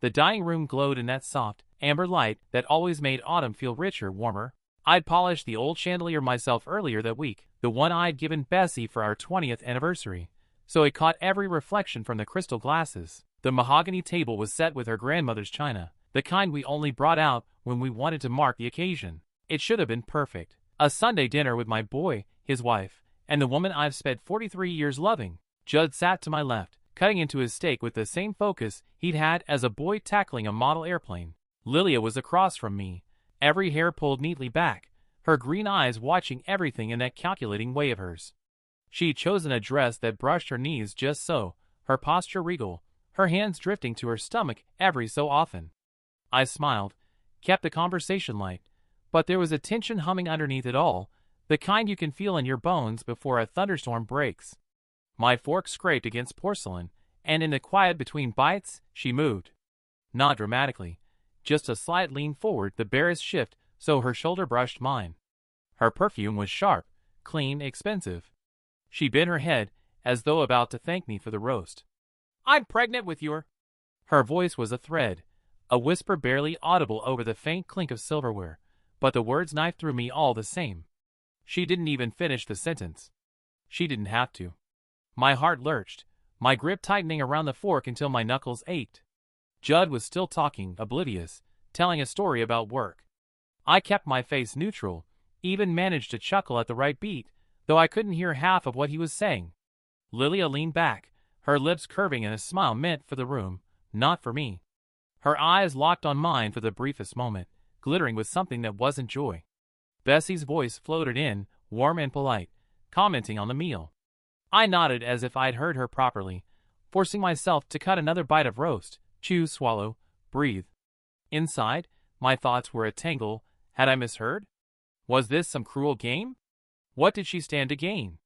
The dining room glowed in that soft, amber light that always made autumn feel richer, warmer. I'd polished the old chandelier myself earlier that week, the one I'd given Bessie for our 20th anniversary, so it caught every reflection from the crystal glasses. The mahogany table was set with her grandmother's china, the kind we only brought out when we wanted to mark the occasion. It should have been perfect. A Sunday dinner with my boy, his wife, and the woman I've spent 43 years loving. Judd sat to my left, cutting into his steak with the same focus he'd had as a boy tackling a model airplane. Lilia was across from me, every hair pulled neatly back, her green eyes watching everything in that calculating way of hers. She'd chosen a dress that brushed her knees just so, her posture regal, her hands drifting to her stomach every so often. I smiled, kept the conversation light, but there was a tension humming underneath it all, the kind you can feel in your bones before a thunderstorm breaks. My fork scraped against porcelain, and in the quiet between bites, she moved. Not dramatically, just a slight lean forward, the barest shift so her shoulder brushed mine. Her perfume was sharp, clean, expensive. She bent her head, as though about to thank me for the roast. "I'm pregnant with your—" Her voice was a thread, a whisper barely audible over the faint clink of silverware, but the words knifed through me all the same. She didn't even finish the sentence. She didn't have to. My heart lurched, my grip tightening around the fork until my knuckles ached. Judd was still talking, oblivious, telling a story about work. I kept my face neutral, even managed to chuckle at the right beat, though I couldn't hear half of what he was saying. Lilia leaned back, her lips curving in a smile meant for the room, not for me. Her eyes locked on mine for the briefest moment, glittering with something that wasn't joy. Bessie's voice floated in, warm and polite, commenting on the meal. I nodded as if I'd heard her properly, forcing myself to cut another bite of roast, chew, swallow, breathe. Inside, my thoughts were a tangle. Had I misheard? Was this some cruel game? What did she stand to gain?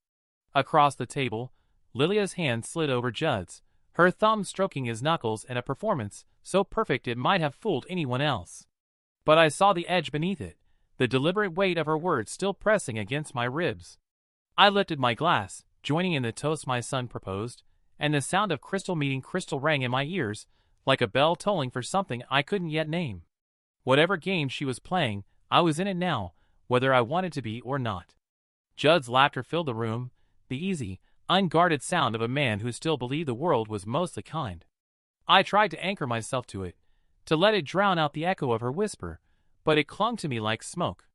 Across the table, Lilia's hand slid over Judd's, her thumb stroking his knuckles in a performance so perfect it might have fooled anyone else. But I saw the edge beneath it, the deliberate weight of her words still pressing against my ribs. I lifted my glass, joining in the toast my son proposed, and the sound of crystal meeting crystal rang in my ears, like a bell tolling for something I couldn't yet name. Whatever game she was playing, I was in it now, whether I wanted to be or not. Judd's laughter filled the room, the easy, unguarded sound of a man who still believed the world was mostly kind. I tried to anchor myself to it, to let it drown out the echo of her whisper, but it clung to me like smoke.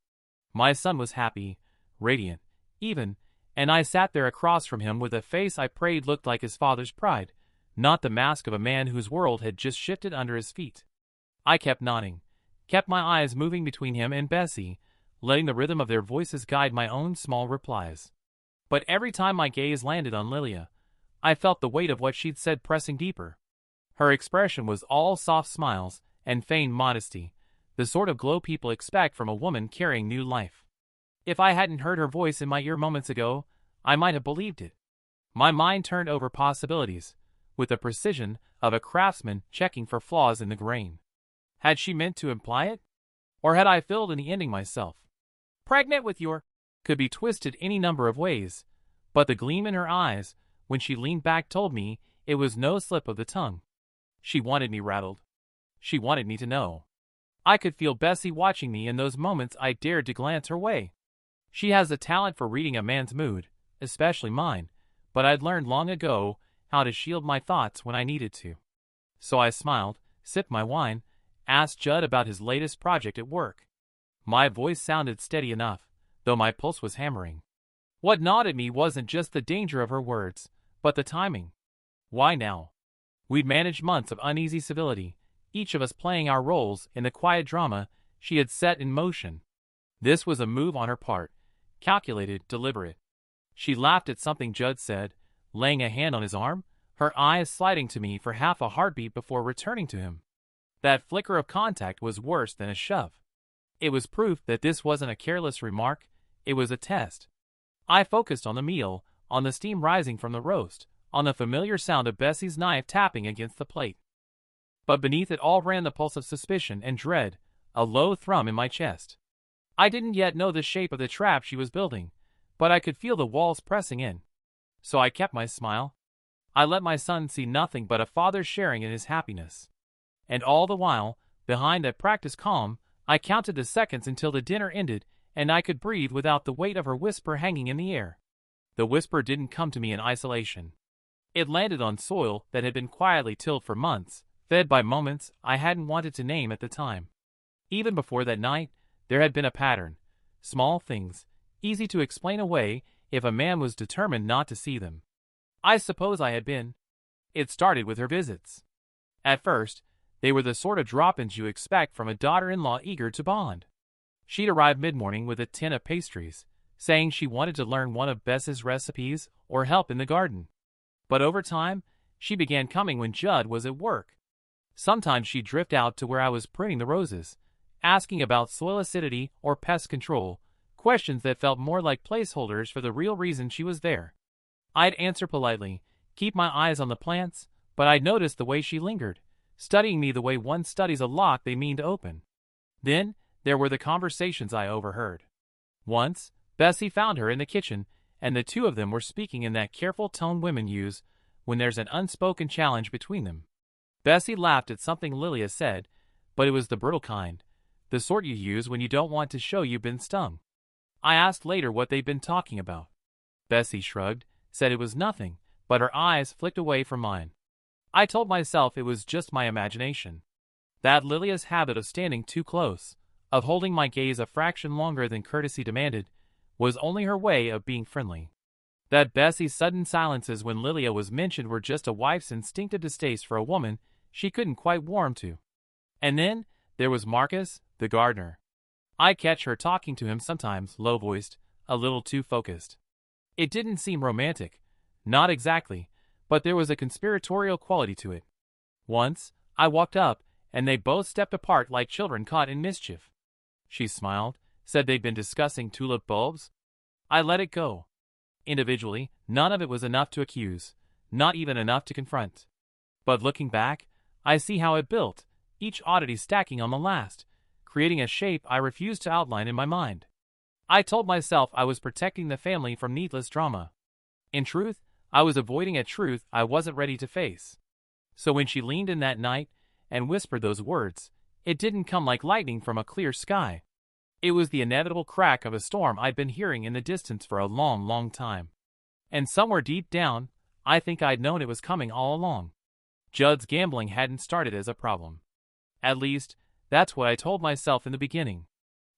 My son was happy, radiant, even, and I sat there across from him with a face I prayed looked like his father's pride, not the mask of a man whose world had just shifted under his feet. I kept nodding, kept my eyes moving between him and Bessie, letting the rhythm of their voices guide my own small replies. But every time my gaze landed on Lilia, I felt the weight of what she'd said pressing deeper. Her expression was all soft smiles and feigned modesty, the sort of glow people expect from a woman carrying new life. If I hadn't heard her voice in my ear moments ago, I might have believed it. My mind turned over possibilities, with the precision of a craftsman checking for flaws in the grain. Had she meant to imply it? Or had I filled in the ending myself? "Pregnant with your—" could be twisted any number of ways, but the gleam in her eyes, when she leaned back, told me it was no slip of the tongue. She wanted me rattled. She wanted me to know. I could feel Bessie watching me in those moments I dared to glance her way. She has a talent for reading a man's mood, especially mine, but I'd learned long ago how to shield my thoughts when I needed to. So I smiled, sipped my wine, asked Judd about his latest project at work. My voice sounded steady enough, though my pulse was hammering. What gnawed at me wasn't just the danger of her words, but the timing. Why now? We'd managed months of uneasy civility, each of us playing our roles in the quiet drama she had set in motion. This was a move on her part, calculated, deliberate. She laughed at something Judd said, laying a hand on his arm, her eyes sliding to me for half a heartbeat before returning to him. That flicker of contact was worse than a shove. It was proof that this wasn't a careless remark, it was a test. I focused on the meal, on the steam rising from the roast, on the familiar sound of Bessie's knife tapping against the plate. But beneath it all ran the pulse of suspicion and dread, a low thrum in my chest. I didn't yet know the shape of the trap she was building, but I could feel the walls pressing in. So I kept my smile. I let my son see nothing but a father sharing in his happiness. And all the while, behind that practiced calm, I counted the seconds until the dinner ended and I could breathe without the weight of her whisper hanging in the air. The whisper didn't come to me in isolation. It landed on soil that had been quietly tilled for months, fed by moments I hadn't wanted to name at the time. Even before that night, there had been a pattern. Small things, easy to explain away if a man was determined not to see them. I suppose I had been. It started with her visits. At first, they were the sort of drop-ins you expect from a daughter-in-law eager to bond. She'd arrive mid-morning with a tin of pastries, saying she wanted to learn one of Bess's recipes or help in the garden. But over time, she began coming when Judd was at work. Sometimes she'd drift out to where I was pruning the roses, asking about soil acidity or pest control, questions that felt more like placeholders for the real reason she was there. I'd answer politely, keep my eyes on the plants, but I'd notice the way she lingered, studying me the way one studies a lock they mean to open. Then, there were the conversations I overheard. Once, Bessie found her in the kitchen, and the two of them were speaking in that careful tone women use when there's an unspoken challenge between them. Bessie laughed at something Lilia said, but it was the brittle kind, the sort you use when you don't want to show you've been stung. I asked later what they'd been talking about. Bessie shrugged, said it was nothing, but her eyes flicked away from mine. I told myself it was just my imagination. That Lilia's habit of standing too close, of holding my gaze a fraction longer than courtesy demanded, was only her way of being friendly. That Bessie's sudden silences when Lilia was mentioned were just a wife's instinctive distaste for a woman she couldn't quite warm to. And then, there was Marcus, the gardener. I'd catch her talking to him sometimes, low-voiced, a little too focused. It didn't seem romantic, not exactly, but there was a conspiratorial quality to it. Once, I walked up, and they both stepped apart like children caught in mischief. She smiled, said they'd been discussing tulip bulbs. I let it go. Individually, none of it was enough to accuse, not even enough to confront. But looking back, I see how it built, each oddity stacking on the last, creating a shape I refused to outline in my mind. I told myself I was protecting the family from needless drama. In truth, I was avoiding a truth I wasn't ready to face. So when she leaned in that night and whispered those words, it didn't come like lightning from a clear sky. It was the inevitable crack of a storm I'd been hearing in the distance for a long, long time. And somewhere deep down, I think I'd known it was coming all along. Judd's gambling hadn't started as a problem. At least, that's what I told myself in the beginning.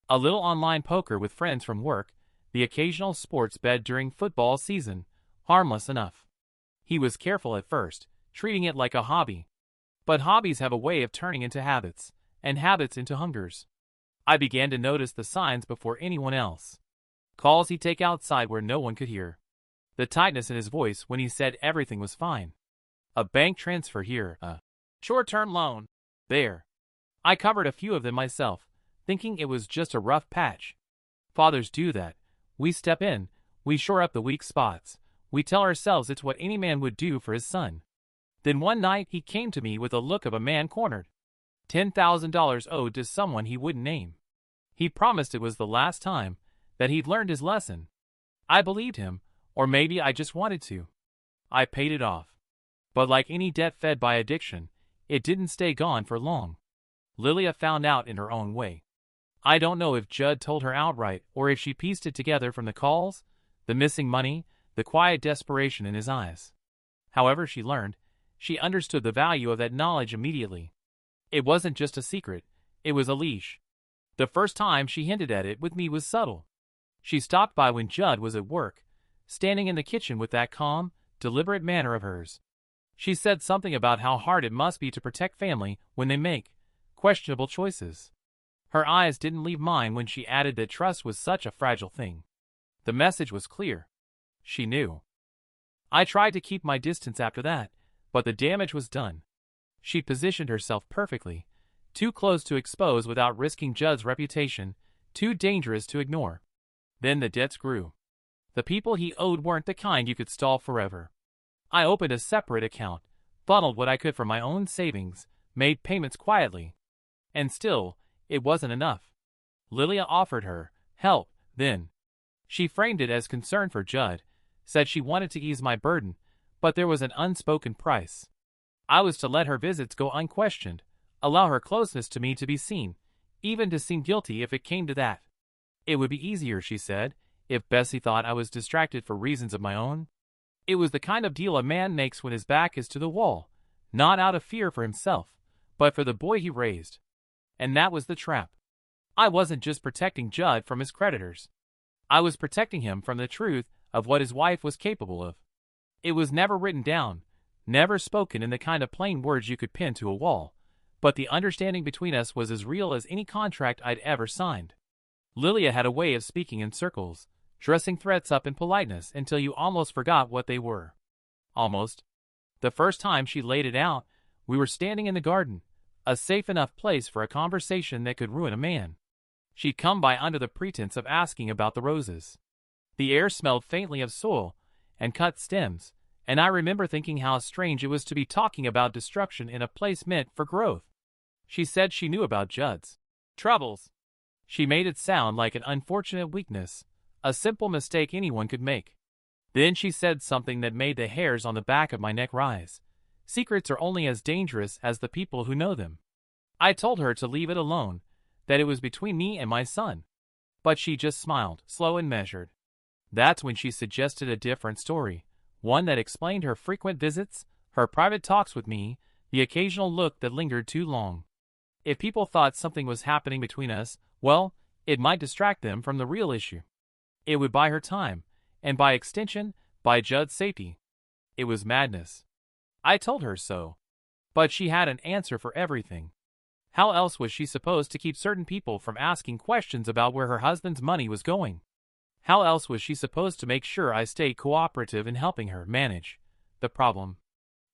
A little online poker with friends from work, the occasional sports bet during football season, harmless enough. He was careful at first, treating it like a hobby. But hobbies have a way of turning into habits, and habits into hungers. I began to notice the signs before anyone else. Calls he'd take outside where no one could hear. The tightness in his voice when he said everything was fine. A bank transfer here, a short-term loan there. I covered a few of them myself, thinking it was just a rough patch. Fathers do that. We step in, we shore up the weak spots, we tell ourselves it's what any man would do for his son. Then one night he came to me with a look of a man cornered. $10,000 owed to someone he wouldn't name. He promised it was the last time, that he'd learned his lesson. I believed him, or maybe I just wanted to. I paid it off. But like any debt fed by addiction, it didn't stay gone for long. Lilia found out in her own way. I don't know if Judd told her outright or if she pieced it together from the calls, the missing money, the quiet desperation in his eyes. However she learned, she understood the value of that knowledge immediately. It wasn't just a secret, it was a leash. The first time she hinted at it with me was subtle. She stopped by when Judd was at work, standing in the kitchen with that calm, deliberate manner of hers. She said something about how hard it must be to protect family when they make questionable choices. Her eyes didn't leave mine when she added that trust was such a fragile thing. The message was clear. She knew. I tried to keep my distance after that, but the damage was done. She'd positioned herself perfectly, too close to expose without risking Judd's reputation, too dangerous to ignore. Then the debts grew. The people he owed weren't the kind you could stall forever. I opened a separate account, funneled what I could from my own savings, made payments quietly. And still, it wasn't enough. Lilia offered her help, then. She framed it as concern for Judd, said she wanted to ease my burden, but there was an unspoken price. I was to let her visits go unquestioned, Allow her closeness to me to be seen, even to seem guilty if it came to that. It would be easier, she said, if Bessie thought I was distracted for reasons of my own. It was the kind of deal a man makes when his back is to the wall, not out of fear for himself, but for the boy he raised. And that was the trap. I wasn't just protecting Judd from his creditors. I was protecting him from the truth of what his wife was capable of. It was never written down, never spoken in the kind of plain words you could pin to a wall, but the understanding between us was as real as any contract I'd ever signed. Lilia had a way of speaking in circles, dressing threats up in politeness until you almost forgot what they were. Almost. The first time she laid it out, we were standing in the garden, a safe enough place for a conversation that could ruin a man. She'd come by under the pretense of asking about the roses. The air smelled faintly of soil and cut stems, and I remember thinking how strange it was to be talking about destruction in a place meant for growth. She said she knew about Judd's troubles. She made it sound like an unfortunate weakness, a simple mistake anyone could make. Then she said something that made the hairs on the back of my neck rise. Secrets are only as dangerous as the people who know them. I told her to leave it alone, that it was between me and my son. But she just smiled, slow and measured. That's when she suggested a different story, one that explained her frequent visits, her private talks with me, the occasional look that lingered too long. If people thought something was happening between us, well, it might distract them from the real issue. It would buy her time, and by extension, buy Judd's safety. It was madness. I told her so. But she had an answer for everything. How else was she supposed to keep certain people from asking questions about where her husband's money was going? How else was she supposed to make sure I stayed cooperative in helping her manage the problem?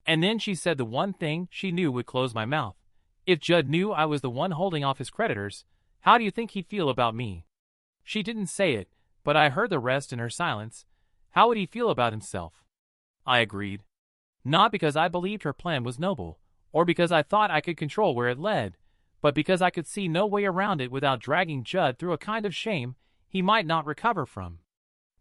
And then she said the one thing she knew would close my mouth. If Judd knew I was the one holding off his creditors, how do you think he'd feel about me? She didn't say it, but I heard the rest in her silence. How would he feel about himself? I agreed. Not because I believed her plan was noble, or because I thought I could control where it led, but because I could see no way around it without dragging Judd through a kind of shame he might not recover from.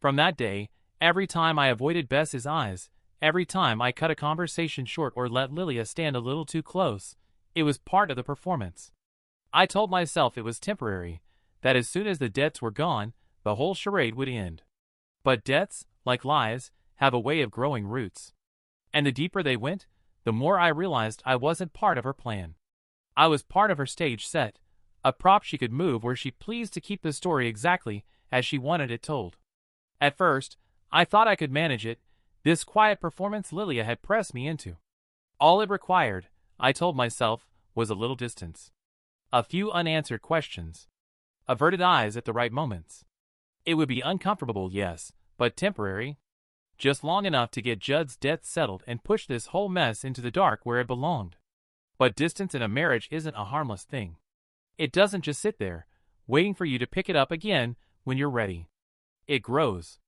From that day, every time I avoided Bess's eyes, every time I cut a conversation short or let Lilia stand a little too close, it was part of the performance. I told myself it was temporary, that as soon as the debts were gone, the whole charade would end. But debts, like lies, have a way of growing roots. And the deeper they went, the more I realized I wasn't part of her plan. I was part of her stage set, a prop she could move where she pleased to keep the story exactly as she wanted it told. At first, I thought I could manage it, this quiet performance Lilia had pressed me into. All it required, I told myself, was a little distance. A few unanswered questions. Averted eyes at the right moments. It would be uncomfortable, yes, but temporary. Just long enough to get Judd's debts settled and push this whole mess into the dark where it belonged. But distance in a marriage isn't a harmless thing. It doesn't just sit there, waiting for you to pick it up again when you're ready. It grows.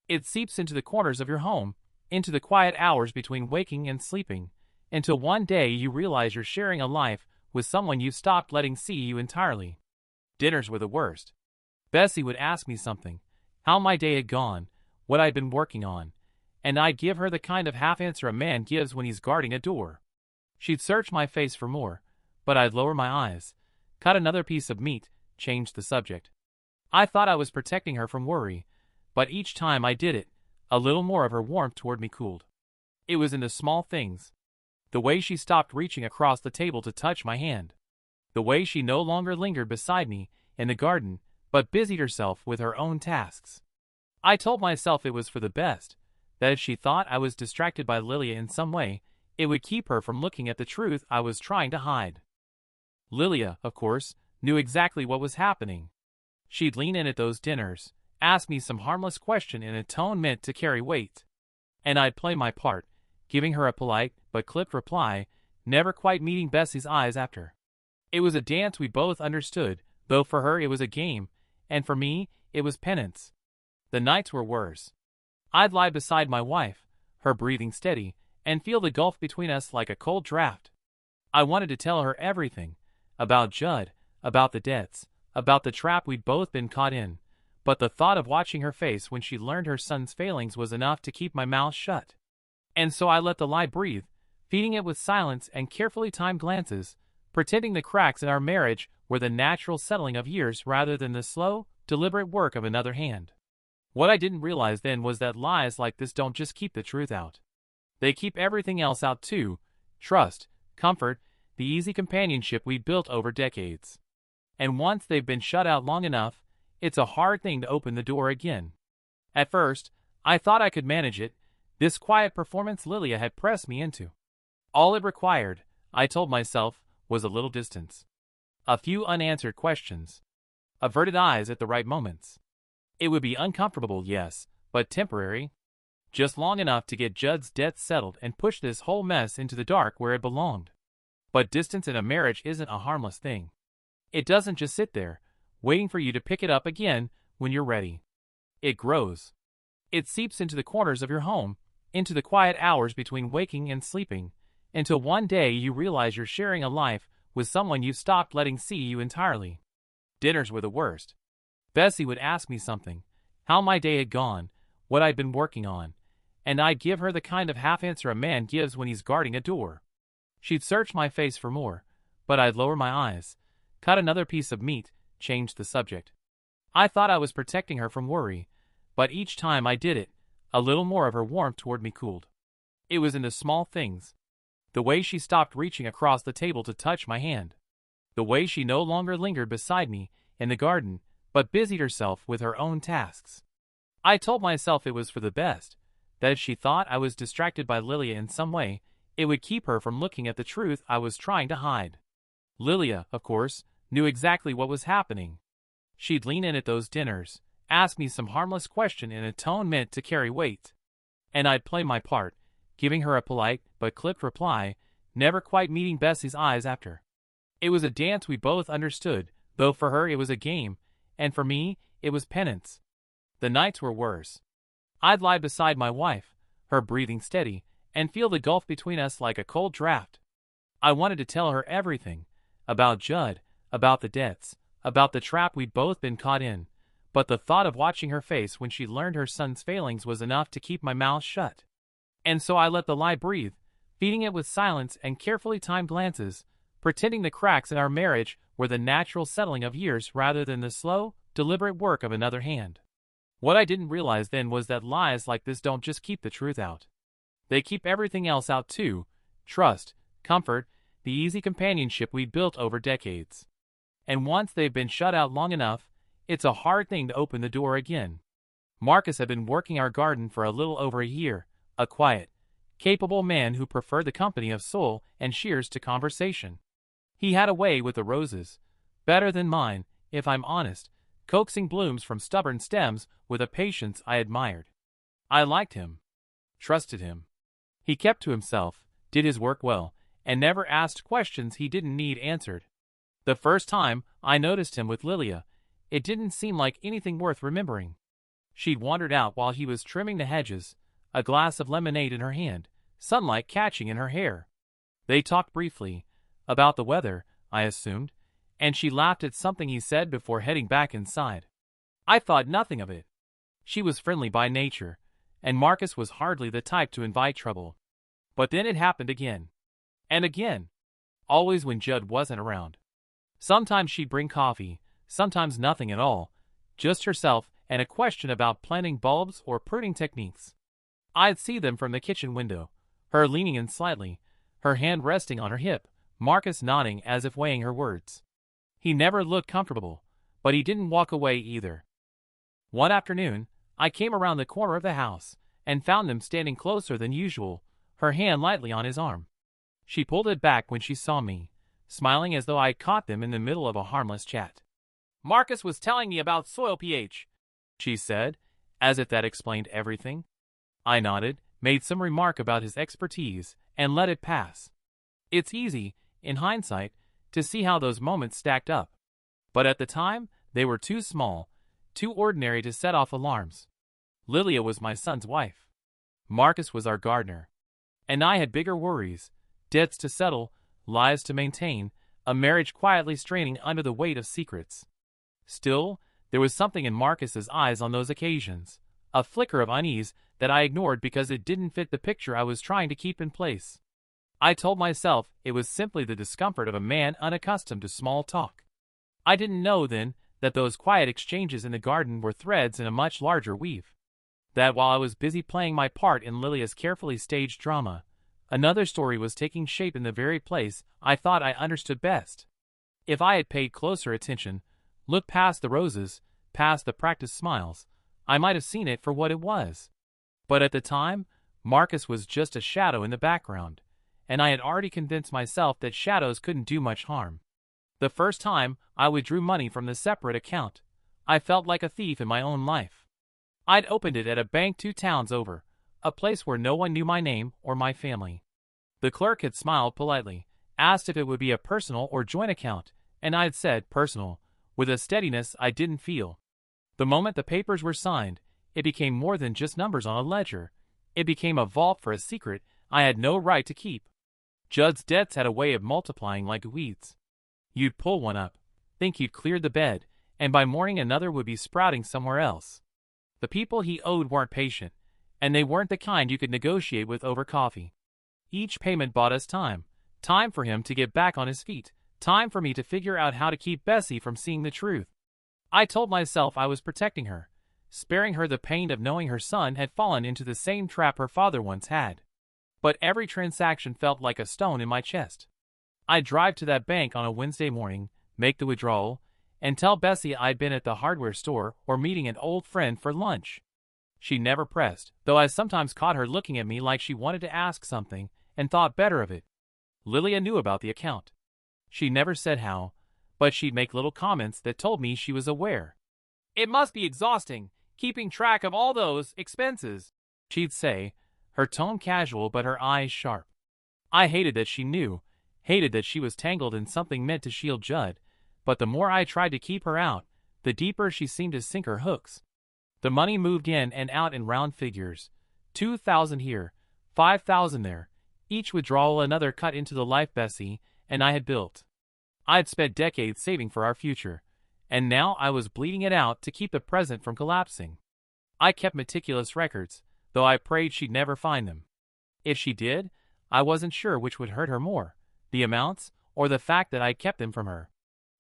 It seeps into the corners of your home, into the quiet hours between waking and sleeping, until one day you realize you're sharing a life with someone you've stopped letting see you entirely. Dinners were the worst. Bessie would ask me something, how my day had gone, what I'd been working on, and I'd give her the kind of half-answer a man gives when he's guarding a door. She'd search my face for more, but I'd lower my eyes, cut another piece of meat, change the subject. I thought I was protecting her from worry, but each time I did it, a little more of her warmth toward me cooled. It was in the small things. The way she stopped reaching across the table to touch my hand. The way she no longer lingered beside me in the garden, but busied herself with her own tasks. I told myself it was for the best, that if she thought I was distracted by Lilia in some way, it would keep her from looking at the truth I was trying to hide. Lilia, of course, knew exactly what was happening. She'd lean in at those dinners, ask me some harmless question in a tone meant to carry weight. And I'd play my part, giving her a polite but clipped reply, never quite meeting Bessie's eyes after. It was a dance we both understood, though for her it was a game, and for me, it was penance. The nights were worse. I'd lie beside my wife, her breathing steady, and feel the gulf between us like a cold draft. I wanted to tell her everything, about Judd, about the debts, about the trap we'd both been caught in, but the thought of watching her face when she learned her son's failings was enough to keep my mouth shut. And so I let the lie breathe, feeding it with silence and carefully timed glances, pretending the cracks in our marriage were the natural settling of years rather than the slow, deliberate work of another hand. What I didn't realize then was that lies like this don't just keep the truth out. They keep everything else out too: trust, comfort, the easy companionship we built over decades. And once they've been shut out long enough, it's a hard thing to open the door again. At first, I thought I could manage it. This quiet performance Lilia had pressed me into. All it required, I told myself, was a little distance. A few unanswered questions. Averted eyes at the right moments. It would be uncomfortable, yes, but temporary. Just long enough to get Judd's debts settled and push this whole mess into the dark where it belonged. But distance in a marriage isn't a harmless thing. It doesn't just sit there, waiting for you to pick it up again when you're ready. It grows. It seeps into the corners of your home, into the quiet hours between waking and sleeping, until one day you realize you're sharing a life with someone you've stopped letting see you entirely. Dinners were the worst. Bessie would ask me something, how my day had gone, what I'd been working on, and I'd give her the kind of half-answer a man gives when he's guarding a door. She'd search my face for more, but I'd lower my eyes, cut another piece of meat, change the subject. I thought I was protecting her from worry, but each time I did it, a little more of her warmth toward me cooled. It was in the small things. The way she stopped reaching across the table to touch my hand. The way she no longer lingered beside me in the garden, but busied herself with her own tasks. I told myself it was for the best, that if she thought I was distracted by Lilia in some way, it would keep her from looking at the truth I was trying to hide. Lilia, of course, knew exactly what was happening. She'd lean in at those dinners, ask me some harmless question in a tone meant to carry weight. And I'd play my part, giving her a polite but clipped reply, never quite meeting Bessie's eyes after. It was a dance we both understood, though for her it was a game, and for me, it was penance. The nights were worse. I'd lie beside my wife, her breathing steady, and feel the gulf between us like a cold draft. I wanted to tell her everything, about Judd, about the debts, about the trap we'd both been caught in, but the thought of watching her face when she learned her son's failings was enough to keep my mouth shut. And so I let the lie breathe, feeding it with silence and carefully timed glances, pretending the cracks in our marriage were the natural settling of years rather than the slow, deliberate work of another hand. What I didn't realize then was that lies like this don't just keep the truth out. They keep everything else out too: trust, comfort, the easy companionship we'd built over decades. And once they've been shut out long enough, it's a hard thing to open the door again. Marcus had been working our garden for a little over a year, a quiet, capable man who preferred the company of Sol and Shears to conversation. He had a way with the roses, better than mine, if I'm honest, coaxing blooms from stubborn stems with a patience I admired. I liked him, trusted him. He kept to himself, did his work well, and never asked questions he didn't need answered. The first time I noticed him with Lilia, it didn't seem like anything worth remembering. She'd wandered out while he was trimming the hedges, a glass of lemonade in her hand, sunlight catching in her hair. They talked briefly, about the weather, I assumed, and she laughed at something he said before heading back inside. I thought nothing of it. She was friendly by nature, and Marcus was hardly the type to invite trouble. But then it happened again. And again. Always when Judd wasn't around. Sometimes she'd bring coffee, sometimes nothing at all, just herself and a question about planting bulbs or pruning techniques. I'd see them from the kitchen window, her leaning in slightly, her hand resting on her hip, Marcus nodding as if weighing her words. He never looked comfortable, but he didn't walk away either. One afternoon, I came around the corner of the house and found them standing closer than usual, her hand lightly on his arm. She pulled it back when she saw me, smiling as though I'd caught them in the middle of a harmless chat. "Marcus was telling me about soil pH," she said, as if that explained everything. I nodded, made some remark about his expertise, and let it pass. It's easy, in hindsight, to see how those moments stacked up. But at the time, they were too small, too ordinary to set off alarms. Lilia was my son's wife. Marcus was our gardener. And I had bigger worries, debts to settle, lives to maintain, a marriage quietly straining under the weight of secrets. Still, there was something in Marcus's eyes on those occasions, a flicker of unease that I ignored because it didn't fit the picture I was trying to keep in place. I told myself it was simply the discomfort of a man unaccustomed to small talk. I didn't know then that those quiet exchanges in the garden were threads in a much larger weave. That while I was busy playing my part in Lilia's carefully staged drama, another story was taking shape in the very place I thought I understood best. If I had paid closer attention, looked past the roses, past the practiced smiles, I might have seen it for what it was. But at the time, Marcus was just a shadow in the background, and I had already convinced myself that shadows couldn't do much harm. The first time I withdrew money from the separate account, I felt like a thief in my own life. I'd opened it at a bank 2 towns over, a place where no one knew my name or my family. The clerk had smiled politely, asked if it would be a personal or joint account, and I'd said personal, with a steadiness I didn't feel. The moment the papers were signed, it became more than just numbers on a ledger. It became a vault for a secret I had no right to keep. Judd's debts had a way of multiplying like weeds. You'd pull one up, think you'd cleared the bed, and by morning another would be sprouting somewhere else. The people he owed weren't patient, and they weren't the kind you could negotiate with over coffee. Each payment bought us time for him to get back on his feet, time for me to figure out how to keep Bessie from seeing the truth. I told myself I was protecting her, sparing her the pain of knowing her son had fallen into the same trap her father once had. But every transaction felt like a stone in my chest. I'd drive to that bank on a Wednesday morning, make the withdrawal, and tell Bessie I'd been at the hardware store or meeting an old friend for lunch. She never pressed, though I sometimes caught her looking at me like she wanted to ask something and thought better of it. Lilia knew about the account. She never said how, but she'd make little comments that told me she was aware. "It must be exhausting, keeping track of all those expenses," she'd say, her tone casual but her eyes sharp. I hated that she knew, hated that she was tangled in something meant to shield Judd, but the more I tried to keep her out, the deeper she seemed to sink her hooks. The money moved in and out in round figures, 2,000 here, 5,000 there, each withdrawal another cut into the life Bessie and I had built. I'd spent decades saving for our future, and now I was bleeding it out to keep the present from collapsing. I kept meticulous records, though I prayed she'd never find them. If she did, I wasn't sure which would hurt her more, the amounts or the fact that I'd kept them from her.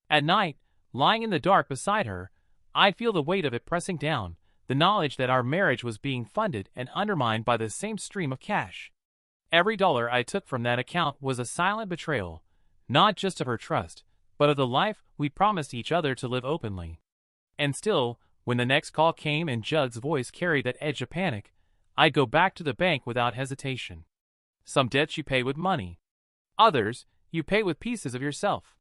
At night, lying in the dark beside her, I'd feel the weight of it pressing down, the knowledge that our marriage was being funded and undermined by the same stream of cash. Every dollar I took from that account was a silent betrayal, not just of her trust, but of the life we promised each other to live openly. And still, when the next call came and Judd's voice carried that edge of panic, I'd go back to the bank without hesitation. Some debts you pay with money. Others, you pay with pieces of yourself.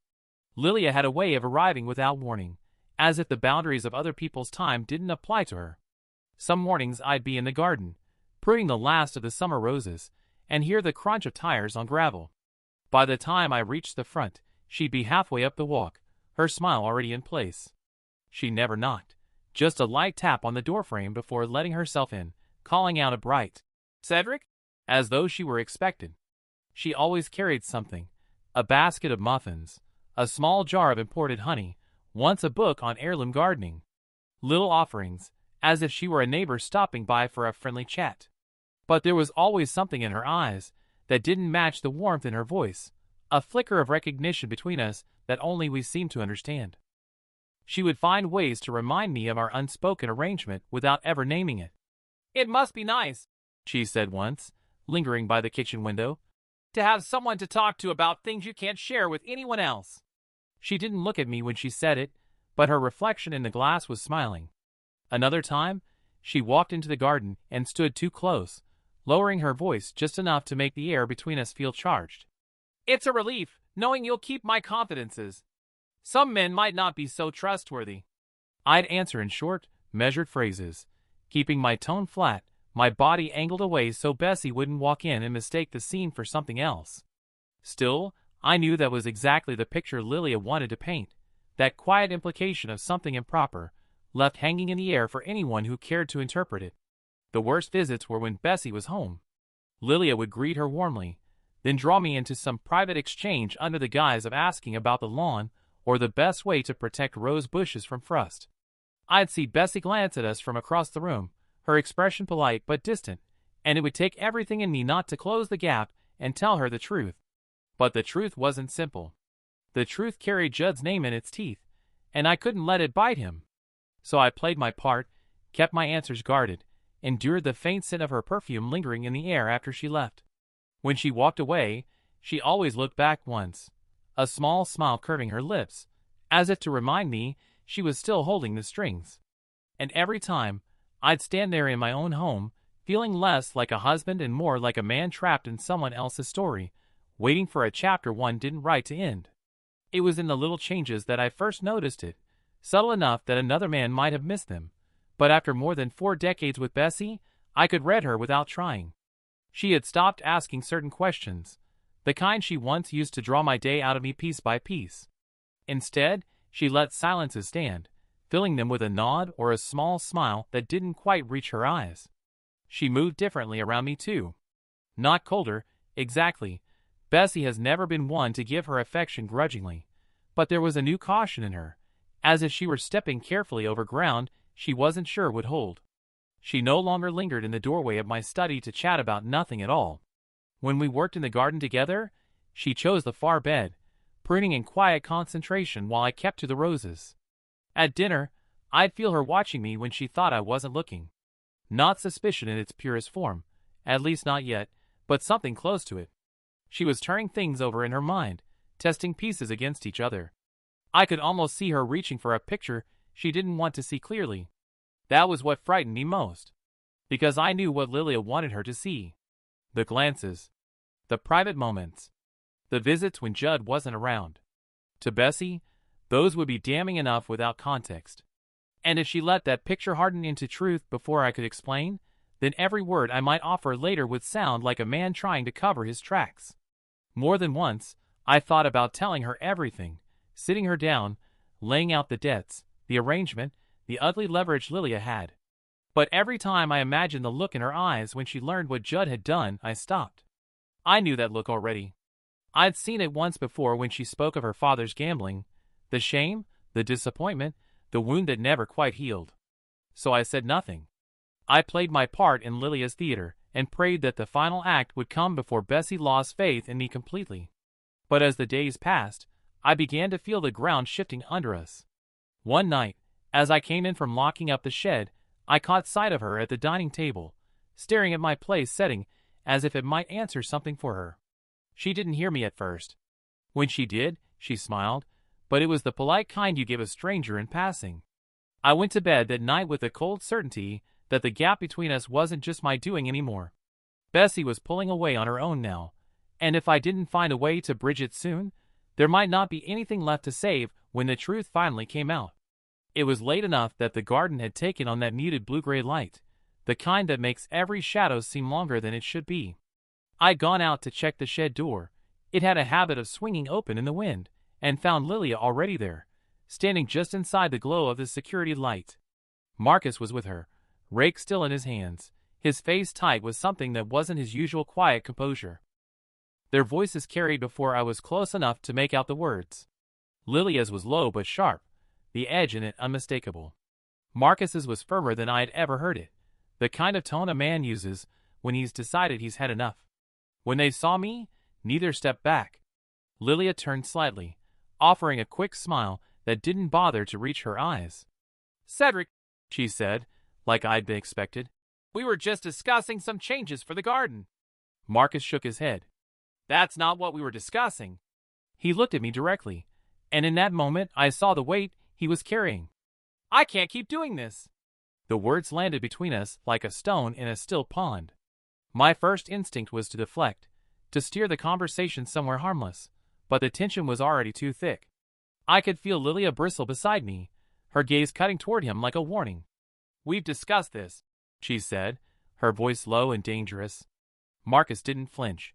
Lilia had a way of arriving without warning, as if the boundaries of other people's time didn't apply to her. Some mornings I'd be in the garden, pruning the last of the summer roses, and hear the crunch of tires on gravel. By the time I reached the front, she'd be halfway up the walk, her smile already in place. She never knocked, just a light tap on the doorframe before letting herself in, calling out a bright "Cedric?" as though she were expected. She always carried something, a basket of muffins, a small jar of imported honey, once a book on heirloom gardening. Little offerings, as if she were a neighbor stopping by for a friendly chat. But there was always something in her eyes that didn't match the warmth in her voice, a flicker of recognition between us that only we seemed to understand. She would find ways to remind me of our unspoken arrangement without ever naming it. "It must be nice," she said once, lingering by the kitchen window, "to have someone to talk to about things you can't share with anyone else." She didn't look at me when she said it, but her reflection in the glass was smiling. Another time, she walked into the garden and stood too close, lowering her voice just enough to make the air between us feel charged. "It's a relief, knowing you'll keep my confidences. Some men might not be so trustworthy." I'd answer in short, measured phrases, keeping my tone flat, my body angled away so Bessie wouldn't walk in and mistake the scene for something else. Still, I knew that was exactly the picture Lilia wanted to paint, that quiet implication of something improper, left hanging in the air for anyone who cared to interpret it. The worst visits were when Bessie was home. Lilia would greet her warmly, then draw me into some private exchange under the guise of asking about the lawn or the best way to protect rose bushes from frost. I'd see Bessie glance at us from across the room, her expression polite but distant, and it would take everything in me not to close the gap and tell her the truth. But the truth wasn't simple. The truth carried Judd's name in its teeth, and I couldn't let it bite him. So I played my part, kept my answers guarded, endured the faint scent of her perfume lingering in the air after she left. When she walked away, she always looked back once, a small smile curving her lips, as if to remind me she was still holding the strings. And every time, I'd stand there in my own home, feeling less like a husband and more like a man trapped in someone else's story, waiting for a chapter one didn't write to end. It was in the little changes that I first noticed it, subtle enough that another man might have missed them. But after more than 4 decades with Bessie, I could read her without trying. She had stopped asking certain questions, the kind she once used to draw my day out of me piece by piece. Instead, she let silences stand, filling them with a nod or a small smile that didn't quite reach her eyes. She moved differently around me too. Not colder, exactly. Bessie has never been one to give her affection grudgingly, but there was a new caution in her, as if she were stepping carefully over ground she wasn't sure would hold. She no longer lingered in the doorway of my study to chat about nothing at all. When we worked in the garden together, she chose the far bed, pruning in quiet concentration while I kept to the roses. At dinner, I'd feel her watching me when she thought I wasn't looking. Not suspicion in its purest form, at least not yet, but something close to it. She was turning things over in her mind, testing pieces against each other. I could almost see her reaching for a picture she didn't want to see clearly. That was what frightened me most, because I knew what Lilia wanted her to see. The glances, the private moments, the visits when Judd wasn't around. To Bessie, those would be damning enough without context. And if she let that picture harden into truth before I could explain, then every word I might offer later would sound like a man trying to cover his tracks. More than once, I thought about telling her everything, sitting her down, laying out the debts, the arrangement, the ugly leverage Lilia had. But every time I imagined the look in her eyes when she learned what Judd had done, I stopped. I knew that look already. I'd seen it once before when she spoke of her father's gambling, the shame, the disappointment, the wound that never quite healed. So I said nothing. I played my part in Lilia's theater and prayed that the final act would come before Bessie lost faith in me completely. But as the days passed, I began to feel the ground shifting under us. One night, as I came in from locking up the shed, I caught sight of her at the dining table, staring at my place setting as if it might answer something for her. She didn't hear me at first. When she did, she smiled, but it was the polite kind you give a stranger in passing. I went to bed that night with the cold certainty that the gap between us wasn't just my doing anymore. Bessie was pulling away on her own now, and if I didn't find a way to bridge it soon, there might not be anything left to save when the truth finally came out. It was late enough that the garden had taken on that muted blue-gray light, the kind that makes every shadow seem longer than it should be. I'd gone out to check the shed door. It had a habit of swinging open in the wind, and found Lilia already there, standing just inside the glow of the security light. Marcus was with her, rake still in his hands, his face tight with something that wasn't his usual quiet composure. Their voices carried before I was close enough to make out the words. Lilia's was low but sharp, the edge in it unmistakable. Marcus's was firmer than I had ever heard it, the kind of tone a man uses when he's decided he's had enough. When they saw me, neither stepped back. Lilia turned slightly, offering a quick smile that didn't bother to reach her eyes. "Cedric," she said, like I'd been expected, "we were just discussing some changes for the garden." Marcus shook his head. "That's not what we were discussing." He looked at me directly, and in that moment I saw the weight he was carrying. "I can't keep doing this." The words landed between us like a stone in a still pond. My first instinct was to deflect, to steer the conversation somewhere harmless, but the tension was already too thick. I could feel Lilia bristle beside me, her gaze cutting toward him like a warning. "We've discussed this," she said, her voice low and dangerous. Marcus didn't flinch.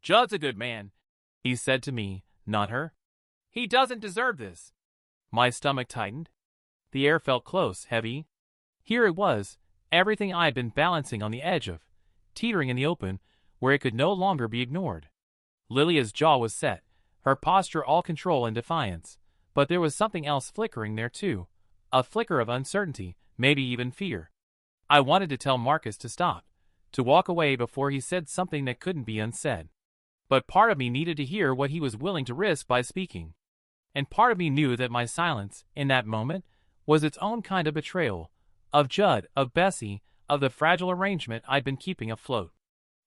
"Judd's a good man," he said to me, not her. "He doesn't deserve this." My stomach tightened. The air felt close, heavy. Here it was, everything I'd been balancing on the edge of, teetering in the open, where it could no longer be ignored. Lilia's jaw was set, her posture all control and defiance, but there was something else flickering there too, a flicker of uncertainty, maybe even fear. I wanted to tell Marcus to stop, to walk away before he said something that couldn't be unsaid. But part of me needed to hear what he was willing to risk by speaking. And part of me knew that my silence, in that moment, was its own kind of betrayal. Of Judd, of Bessie, of the fragile arrangement I'd been keeping afloat.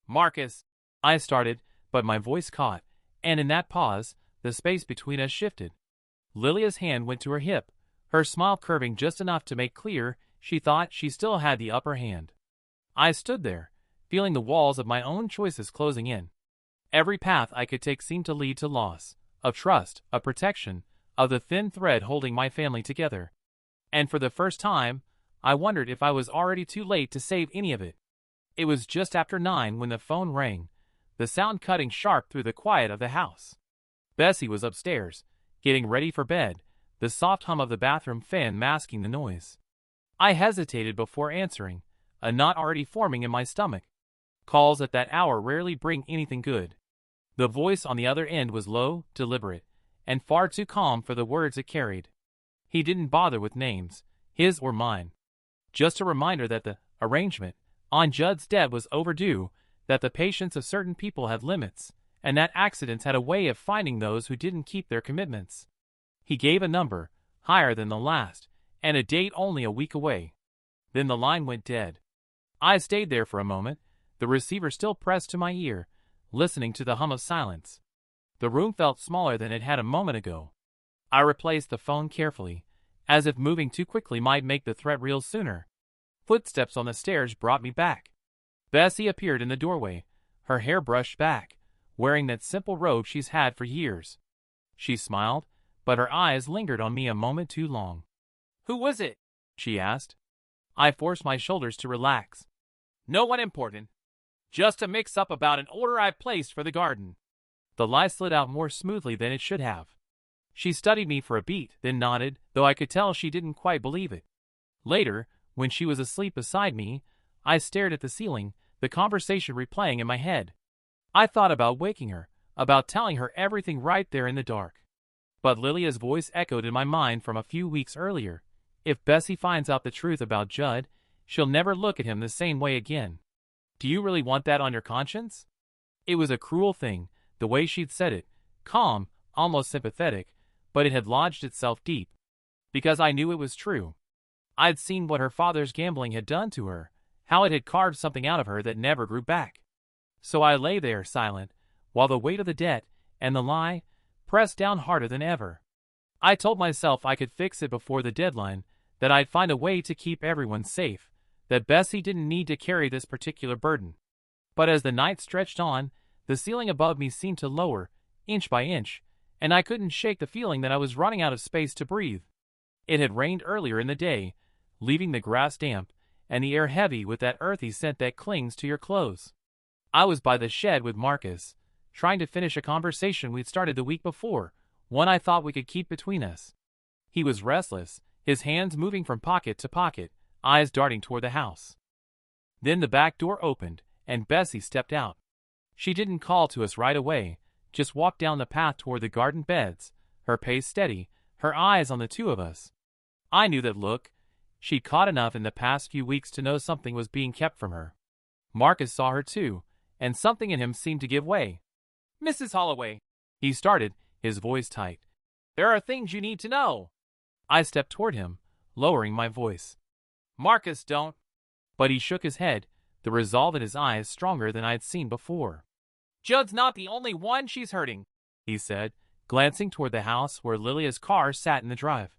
"Marcus," I started, but my voice caught, and in that pause, the space between us shifted. Lilia's hand went to her hip, her smile curving just enough to make clear she thought she still had the upper hand. I stood there, feeling the walls of my own choices closing in. Every path I could take seemed to lead to loss, of trust, of protection, of the thin thread holding my family together. And for the first time, I wondered if I was already too late to save any of it. It was just after 9 when the phone rang, the sound cutting sharp through the quiet of the house. Bessie was upstairs, getting ready for bed, the soft hum of the bathroom fan masking the noise. I hesitated before answering, a knot already forming in my stomach. Calls at that hour rarely bring anything good. The voice on the other end was low, deliberate, and far too calm for the words it carried. He didn't bother with names, his or mine. Just a reminder that the arrangement on Judd's death was overdue, that the patience of certain people had limits, and that accidents had a way of finding those who didn't keep their commitments. He gave a number, higher than the last, and a date only a week away. Then the line went dead. I stayed there for a moment, the receiver still pressed to my ear, listening to the hum of silence. The room felt smaller than it had a moment ago. I replaced the phone carefully, as if moving too quickly might make the threat real sooner. Footsteps on the stairs brought me back. Bessie appeared in the doorway, her hair brushed back, wearing that simple robe she's had for years. She smiled, but her eyes lingered on me a moment too long. "Who was it?" she asked. I forced my shoulders to relax. "No one important. Just a mix-up about an order I've placed for the garden." The lie slid out more smoothly than it should have. She studied me for a beat, then nodded, though I could tell she didn't quite believe it. Later, when she was asleep beside me, I stared at the ceiling, the conversation replaying in my head. I thought about waking her, about telling her everything right there in the dark. But Lilia's voice echoed in my mind from a few weeks earlier. If Bessie finds out the truth about Judd, she'll never look at him the same way again. Do you really want that on your conscience? It was a cruel thing, the way she'd said it, calm, almost sympathetic, but it had lodged itself deep. Because I knew it was true. I'd seen what her father's gambling had done to her, how it had carved something out of her that never grew back. So I lay there silent, while the weight of the debt, and the lie, pressed down harder than ever. I told myself I could fix it before the deadline, that I'd find a way to keep everyone safe, that Bessie didn't need to carry this particular burden. But as the night stretched on, the ceiling above me seemed to lower, inch by inch, and I couldn't shake the feeling that I was running out of space to breathe. It had rained earlier in the day, leaving the grass damp, and the air heavy with that earthy scent that clings to your clothes. I was by the shed with Marcus, trying to finish a conversation we'd started the week before, one I thought we could keep between us. He was restless, his hands moving from pocket to pocket, eyes darting toward the house. Then the back door opened, and Bessie stepped out. She didn't call to us right away, just walked down the path toward the garden beds, her pace steady, her eyes on the two of us. I knew that look. She'd caught enough in the past few weeks to know something was being kept from her. Marcus saw her too, and something in him seemed to give way. "Mrs. Holloway," he started, his voice tight. "There are things you need to know." I stepped toward him, lowering my voice. "Marcus, don't." But he shook his head, the resolve in his eyes stronger than I'd seen before. "Judd's not the only one she's hurting," he said, glancing toward the house where Lilia's car sat in the drive.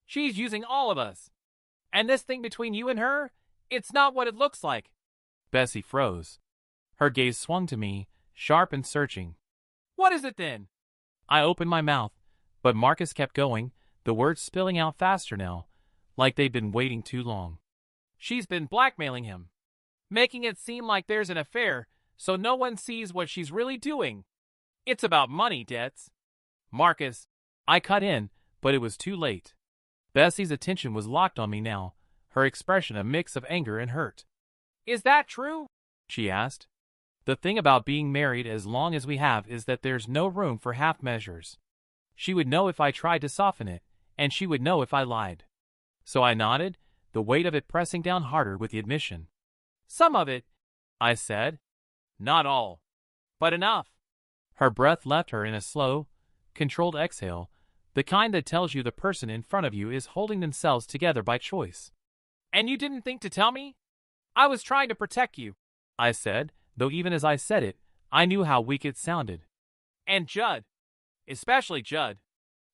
"She's using all of us. And this thing between you and her, it's not what it looks like." Bessie froze. Her gaze swung to me, sharp and searching. "What is it then?" I opened my mouth, but Marcus kept going, the words spilling out faster now, like they'd been waiting too long. "She's been blackmailing him, making it seem like there's an affair, so no one sees what she's really doing. It's about money debts." "Marcus," I cut in, but it was too late. Bessie's attention was locked on me now, her expression a mix of anger and hurt. "Is that true?" she asked. "The thing about being married as long as we have is that there's no room for half measures. She would know if I tried to soften it, and she would know if I lied." So I nodded, the weight of it pressing down harder with the admission. "Some of it," I said. "Not all. But enough." Her breath left her in a slow, controlled exhale, the kind that tells you the person in front of you is holding themselves together by choice. "And you didn't think to tell me? I was trying to protect you," I said, though even as I said it, I knew how weak it sounded. "And Judd. Especially Judd."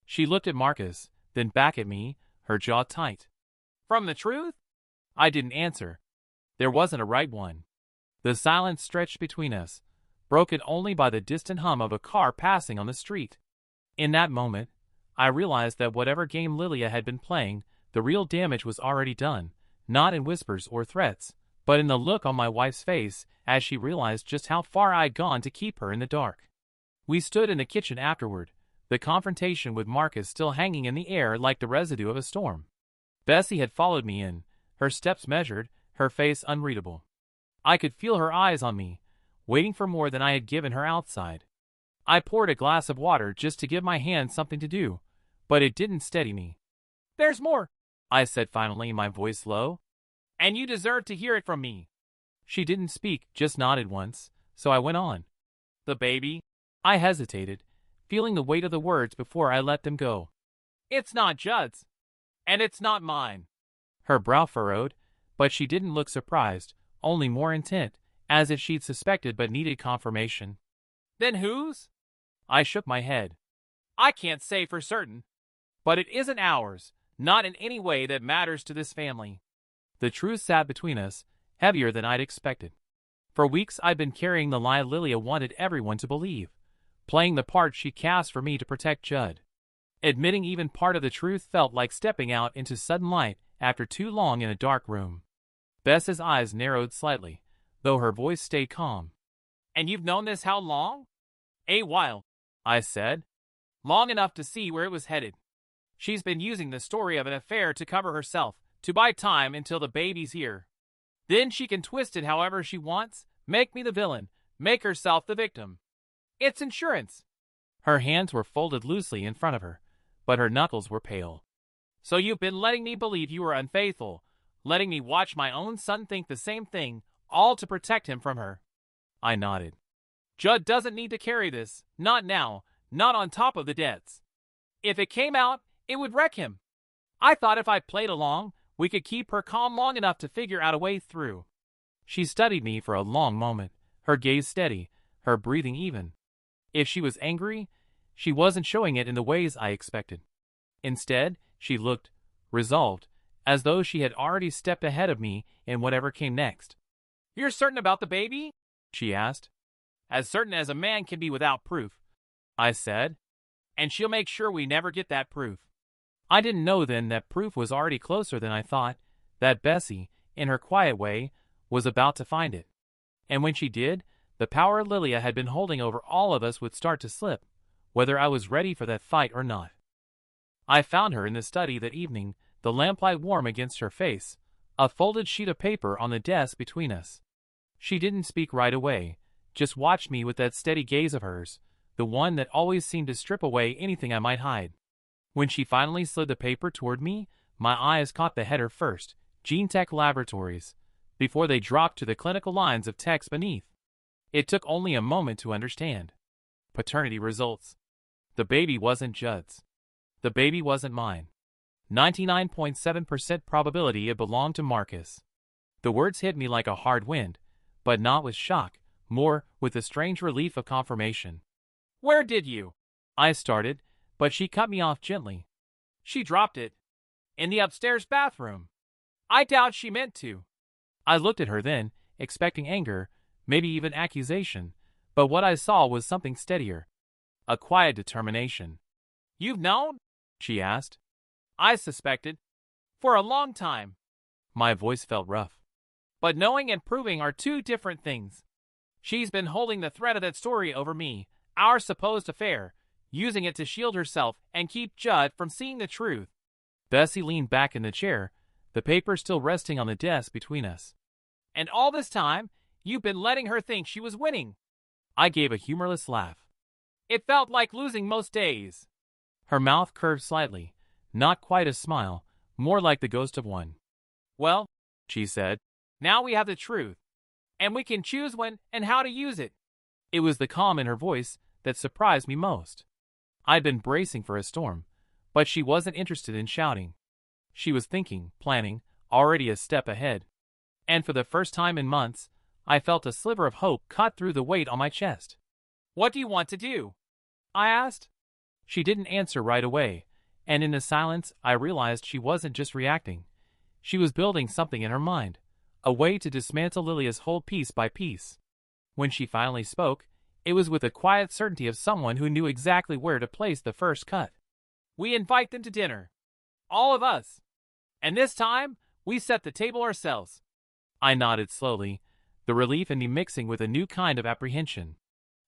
She looked at Marcus, then back at me, her jaw tight. "From the truth?" I didn't answer. There wasn't a right one. The silence stretched between us, broken only by the distant hum of a car passing on the street. In that moment, I realized that whatever game Lilia had been playing, the real damage was already done, not in whispers or threats, but in the look on my wife's face as she realized just how far I'd gone to keep her in the dark. We stood in the kitchen afterward, the confrontation with Marcus still hanging in the air like the residue of a storm. Bessie had followed me in, her steps measured, her face unreadable. I could feel her eyes on me, waiting for more than I had given her outside. I poured a glass of water just to give my hand something to do, but it didn't steady me. "There's more," I said finally, my voice low. "And you deserve to hear it from me." She didn't speak, just nodded once, so I went on. "The baby?" I hesitated, feeling the weight of the words before I let them go. "It's not Judd's. And it's not mine." Her brow furrowed, but she didn't look surprised, only more intent, as if she'd suspected but needed confirmation. "Then whose?" I shook my head. "I can't say for certain. But it isn't ours, not in any way that matters to this family." The truth sat between us, heavier than I'd expected. For weeks I'd been carrying the lie Lilia wanted everyone to believe, playing the part she cast for me to protect Judd. Admitting even part of the truth felt like stepping out into sudden light after too long in a dark room. Bess's eyes narrowed slightly, though her voice stayed calm. "And you've known this how long?" "A while," I said. "Long enough to see where it was headed. She's been using the story of an affair to cover herself, to buy time until the baby's here. Then she can twist it however she wants, make me the villain, make herself the victim. It's insurance." Her hands were folded loosely in front of her, but her knuckles were pale. "So you've been letting me believe you were unfaithful, letting me watch my own son think the same thing, all to protect him from her." I nodded. "Judd doesn't need to carry this, not now, not on top of the debts. If it came out, it would wreck him. I thought if I played along, we could keep her calm long enough to figure out a way through." She studied me for a long moment, her gaze steady, her breathing even. If she was angry, she wasn't showing it in the ways I expected. Instead, she looked resolved, as though she had already stepped ahead of me in whatever came next. "You're certain about the baby?" she asked. "As certain as a man can be without proof," I said. "And she'll make sure we never get that proof." I didn't know then that proof was already closer than I thought, that Bessie, in her quiet way, was about to find it. And when she did, the power Lilia had been holding over all of us would start to slip, whether I was ready for that fight or not. I found her in the study that evening, the lamplight warm against her face, a folded sheet of paper on the desk between us. She didn't speak right away, just watched me with that steady gaze of hers, the one that always seemed to strip away anything I might hide. When she finally slid the paper toward me, my eyes caught the header first, Gene Tech Laboratories, before they dropped to the clinical lines of text beneath. It took only a moment to understand. Paternity results. The baby wasn't Judd's. The baby wasn't mine. 99.7% probability it belonged to Marcus. The words hit me like a hard wind, but not with shock, more with a strange relief of confirmation. "Where did you?" I started, but she cut me off gently. "She dropped it. In the upstairs bathroom. I doubt she meant to." I looked at her then, expecting anger, maybe even accusation, but what I saw was something steadier. A quiet determination. "You've known?" she asked. "I suspected. For a long time." My voice felt rough. "But knowing and proving are two different things. She's been holding the thread of that story over me, our supposed affair, using it to shield herself and keep Judd from seeing the truth." Bessie leaned back in the chair, the paper still resting on the desk between us. "And all this time, you've been letting her think she was winning." I gave a humorless laugh. "It felt like losing most days." Her mouth curved slightly, not quite a smile, more like the ghost of one. "Well," she said, "now we have the truth, and we can choose when and how to use it." It was the calm in her voice that surprised me most. I'd been bracing for a storm, but she wasn't interested in shouting. She was thinking, planning, already a step ahead. And for the first time in months, I felt a sliver of hope cut through the weight on my chest. "What do you want to do?" I asked. She didn't answer right away, and in the silence I realized she wasn't just reacting. She was building something in her mind, a way to dismantle Lilia's hold piece by piece. When she finally spoke, it was with the quiet certainty of someone who knew exactly where to place the first cut. "We invite them to dinner. All of us. And this time, we set the table ourselves." I nodded slowly, the relief in me mixing with a new kind of apprehension.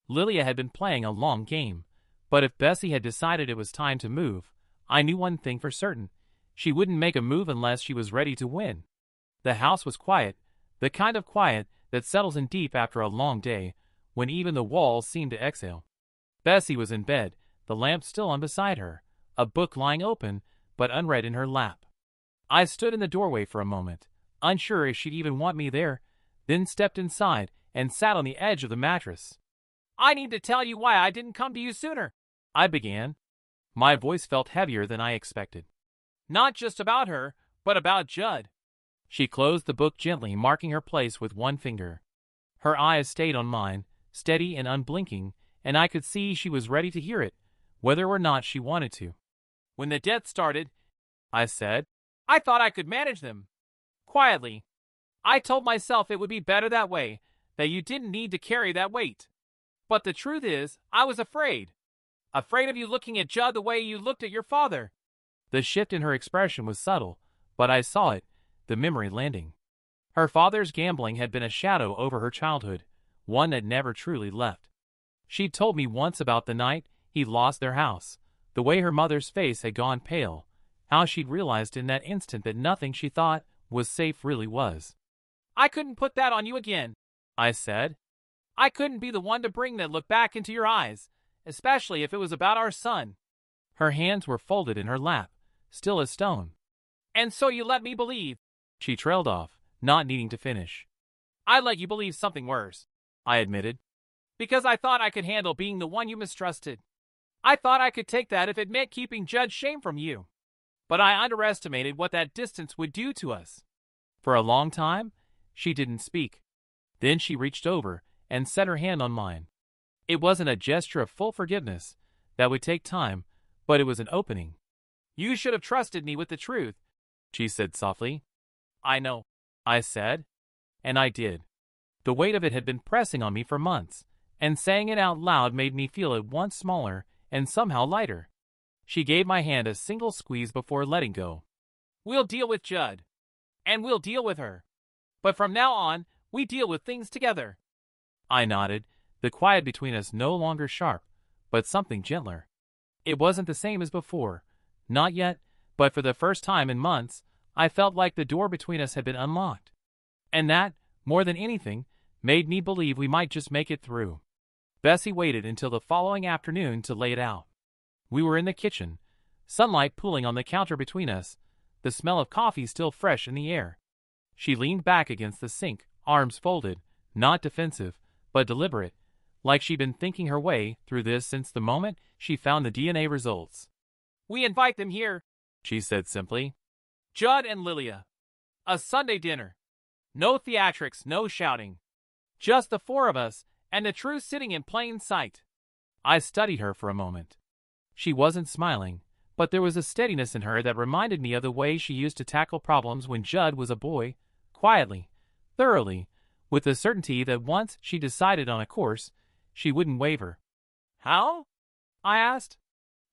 Lilia had been playing a long game, but if Bessie had decided it was time to move, I knew one thing for certain. She wouldn't make a move unless she was ready to win. The house was quiet, the kind of quiet that settles in deep after a long day, when even the walls seem to exhale. Bessie was in bed, the lamp still on beside her, a book lying open, but unread in her lap. I stood in the doorway for a moment, unsure if she'd even want me there, then stepped inside and sat on the edge of the mattress. "I need to tell you why I didn't come to you sooner," I began. My voice felt heavier than I expected. "Not just about her, but about Judd." She closed the book gently, marking her place with one finger. Her eyes stayed on mine, steady and unblinking, and I could see she was ready to hear it, whether or not she wanted to. "When the death started," I said, "I thought I could manage them. Quietly. I told myself it would be better that way, that you didn't need to carry that weight. But the truth is, I was afraid. Afraid of you looking at Judd the way you looked at your father." The shift in her expression was subtle, but I saw it, the memory landing. Her father's gambling had been a shadow over her childhood, one that never truly left. She'd told me once about the night he lost their house, the way her mother's face had gone pale, how she'd realized in that instant that nothing she thought was safe really was. "I couldn't put that on you again," I said. "I couldn't be the one to bring that look back into your eyes, especially if it was about our son." Her hands were folded in her lap, still as stone. "And so you let me believe," she trailed off, not needing to finish. "I let you believe something worse," I admitted, "because I thought I could handle being the one you mistrusted. I thought I could take that if it meant keeping Judd's shame from you. But I underestimated what that distance would do to us." For a long time, she didn't speak. Then she reached over and set her hand on mine. It wasn't a gesture of full forgiveness. That would take time, but it was an opening. "You should have trusted me with the truth," she said softly. "I know," I said. And I did. The weight of it had been pressing on me for months, and saying it out loud made me feel at once smaller and somehow lighter. She gave my hand a single squeeze before letting go. "We'll deal with Judd. And we'll deal with her. But from now on, we deal with things together." I nodded, the quiet between us no longer sharp, but something gentler. It wasn't the same as before, not yet, but for the first time in months, I felt like the door between us had been unlocked. And that, more than anything, made me believe we might just make it through. Bessie waited until the following afternoon to lay it out. We were in the kitchen, sunlight pooling on the counter between us, the smell of coffee still fresh in the air. She leaned back against the sink, arms folded, not defensive, but deliberate, like she'd been thinking her way through this since the moment she found the DNA results. "We invite them here," she said simply. "Judd and Lilia. A Sunday dinner. No theatrics, no shouting. Just the four of us, and the truth sitting in plain sight." I studied her for a moment. She wasn't smiling, but there was a steadiness in her that reminded me of the way she used to tackle problems when Judd was a boy, quietly, thoroughly, with the certainty that once she decided on a course, she wouldn't waver. "How?" I asked.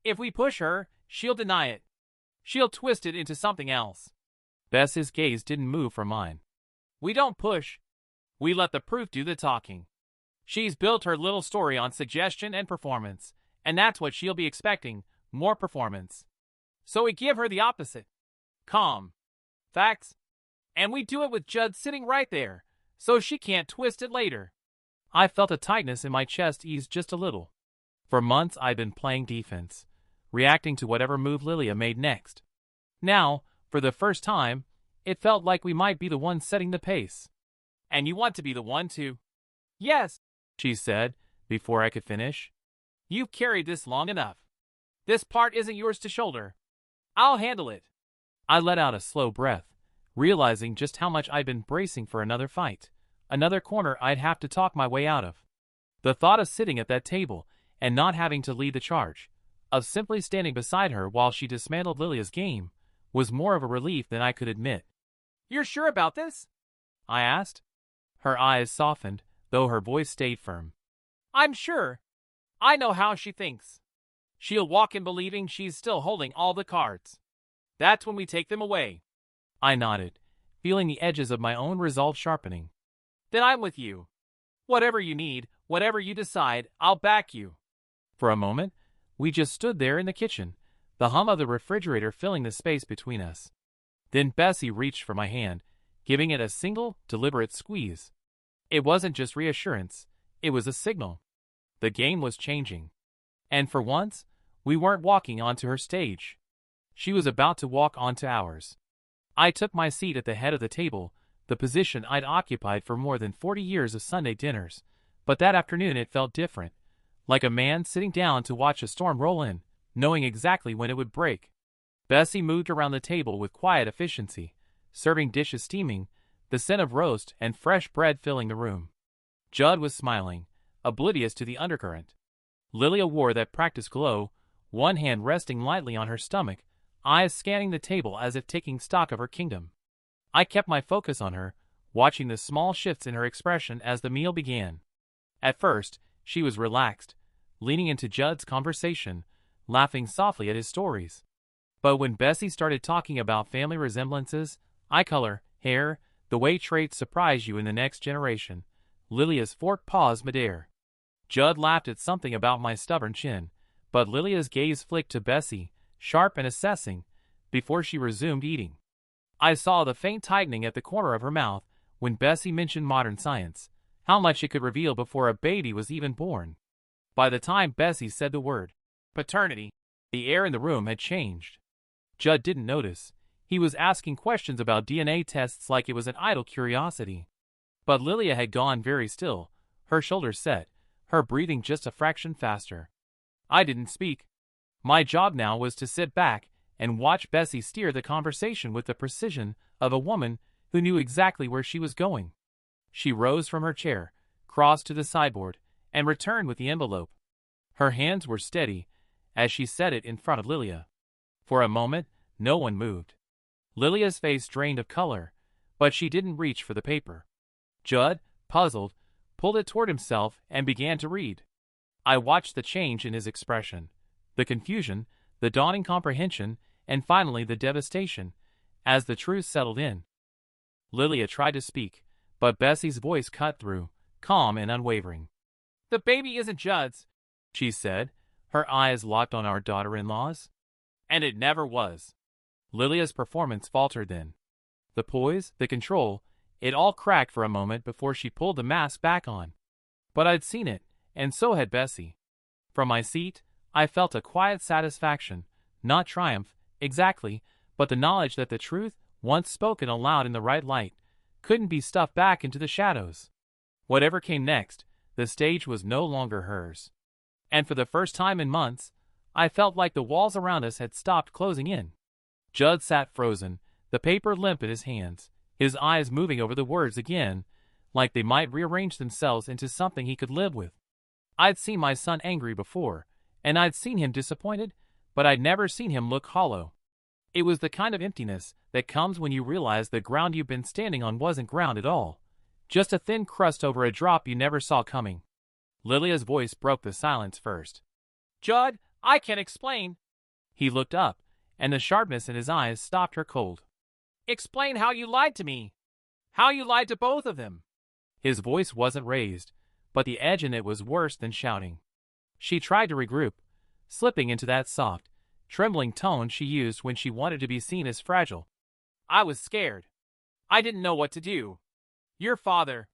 "If we push her, she'll deny it. She'll twist it into something else." Bess's gaze didn't move from mine. "We don't push. We let the proof do the talking. She's built her little story on suggestion and performance, and that's what she'll be expecting, more performance. So we give her the opposite. Calm. Facts. And we do it with Judd sitting right there, so she can't twist it later." I felt a tightness in my chest ease just a little. For months I'd been playing defense, reacting to whatever move Lilia made next. Now, for the first time, it felt like we might be the ones setting the pace. "And you want to be the one to—" "Yes," she said, before I could finish. You've carried this long enough. This part isn't yours to shoulder. I'll handle it. I let out a slow breath, realizing just how much I'd been bracing for another fight, another corner I'd have to talk my way out of. The thought of sitting at that table and not having to lead the charge, of simply standing beside her while she dismantled Lilia's game, was more of a relief than I could admit. You're sure about this? I asked. Her eyes softened, though her voice stayed firm. I'm sure. I know how she thinks. She'll walk in believing she's still holding all the cards. That's when we take them away. I nodded, feeling the edges of my own resolve sharpening. Then I'm with you. Whatever you need, whatever you decide, I'll back you. For a moment, we just stood there in the kitchen, the hum of the refrigerator filling the space between us. Then Bessie reached for my hand, giving it a single, deliberate squeeze. It wasn't just reassurance, it was a signal. The game was changing. And for once, we weren't walking onto her stage. She was about to walk onto ours. I took my seat at the head of the table, the position I'd occupied for more than 40 years of Sunday dinners, but that afternoon it felt different, like a man sitting down to watch a storm roll in, knowing exactly when it would break. Bessie moved around the table with quiet efficiency, serving dishes steaming, the scent of roast and fresh bread filling the room. Judd was smiling, oblivious to the undercurrent. Lilia wore that practiced glow, one hand resting lightly on her stomach, eyes scanning the table as if taking stock of her kingdom. I kept my focus on her, watching the small shifts in her expression as the meal began. At first, she was relaxed, leaning into Judd's conversation, laughing softly at his stories. But when Bessie started talking about family resemblances, eye color, hair, the way traits surprise you in the next generation, Lilia's forked paws midair. Judd laughed at something about my stubborn chin, but Lilia's gaze flicked to Bessie, sharp and assessing, before she resumed eating. I saw the faint tightening at the corner of her mouth when Bessie mentioned modern science, how much it could reveal before a baby was even born. By the time Bessie said the word paternity, the air in the room had changed. Judd didn't notice. He was asking questions about DNA tests like it was an idle curiosity. But Lilia had gone very still, her shoulders set, her breathing just a fraction faster. I didn't speak. My job now was to sit back and watch Bessie steer the conversation with the precision of a woman who knew exactly where she was going. She rose from her chair, crossed to the sideboard, and returned with the envelope. Her hands were steady as she set it in front of Lilia. For a moment, no one moved. Lilia's face drained of color, but she didn't reach for the paper. Judd, puzzled, pulled it toward himself and began to read. I watched the change in his expression, the confusion, the dawning comprehension, and finally the devastation, as the truth settled in. Lilia tried to speak, but Bessie's voice cut through, calm and unwavering. "The baby isn't Judd's," she said, her eyes locked on our daughter-in-law's. "And it never was." Lilia's performance faltered then. The poise, the control, it all cracked for a moment before she pulled the mask back on. But I'd seen it, and so had Bessie. From my seat, I felt a quiet satisfaction, not triumph, exactly, but the knowledge that the truth, once spoken aloud in the right light, couldn't be stuffed back into the shadows. Whatever came next, the stage was no longer hers. And for the first time in months, I felt like the walls around us had stopped closing in. Judd sat frozen, the paper limp in his hands, his eyes moving over the words again, like they might rearrange themselves into something he could live with. I'd seen my son angry before, and I'd seen him disappointed, but I'd never seen him look hollow. It was the kind of emptiness that comes when you realize the ground you've been standing on wasn't ground at all, just a thin crust over a drop you never saw coming. Lilia's voice broke the silence first. "Judd, I can explain." He looked up, and the sharpness in his eyes stopped her cold. "Explain how you lied to me. How you lied to both of them." His voice wasn't raised, but the edge in it was worse than shouting. She tried to regroup, slipping into that soft, trembling tone she used when she wanted to be seen as fragile. "I was scared. I didn't know what to do. Your father—"